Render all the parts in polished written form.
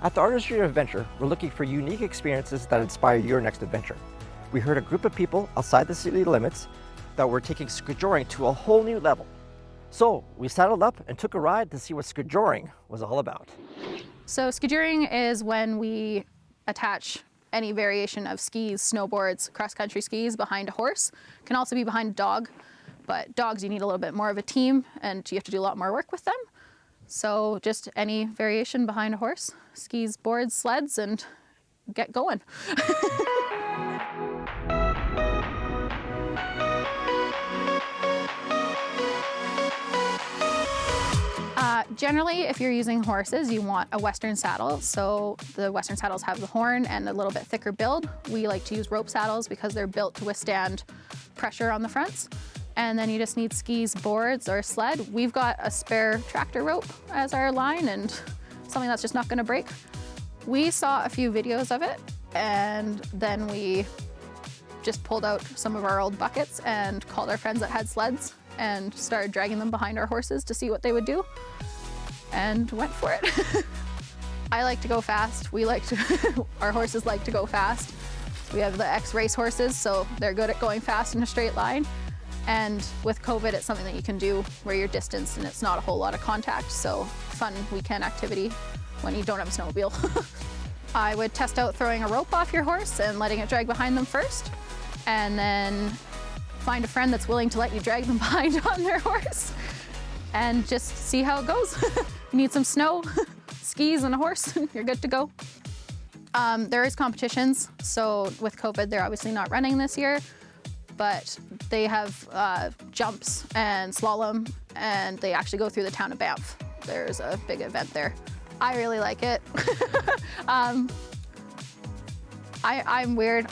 At the Artistry of Adventure, we're looking for unique experiences that inspire your next adventure. We heard a group of people outside the city limits that were taking Skijoring to a whole new level. So we saddled up and took a ride to see what Skijoring was all about. So Skijoring is when we attach any variation of skis, snowboards, cross-country skis behind a horse. Can also be behind a dog, but dogs you need a little bit more of a team and you have to do a lot more work with them. So just any variation behind a horse, skis, boards, sleds, and get going. Generally, if you're using horses, you want a Western saddle. So the Western saddles have the horn and a little bit thicker build. We like to use rope saddles because they're built to withstand pressure on the fronts. And then you just need skis, boards, or sled. We've got a spare tractor rope as our line and something that's just not gonna break. We saw a few videos of it and then we just pulled out some of our old buckets and called our friends that had sleds and started dragging them behind our horses to see what they would do and went for it. I like to go fast. Our horses like to go fast. We have the ex-race horses, so they're good at going fast in a straight line. And with COVID, it's something that you can do where you're distanced and it's not a whole lot of contact. So fun weekend activity when you don't have a snowmobile. I would test out throwing a rope off your horse and letting it drag behind them first. And then find a friend that's willing to let you drag them behind on their horse and just see how it goes. You need some snow, skis, and a horse, you're good to go. There is competitions. So with COVID, they're obviously not running this year, but they have jumps and slalom, and they actually go through the town of Banff. There's a big event there. I really like it. I'm weird.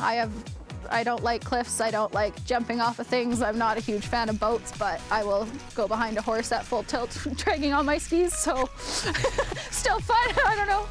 I don't like cliffs. I don't like jumping off of things. I'm not a huge fan of boats, but I will go behind a horse at full tilt dragging on my skis, so still fun, I don't know.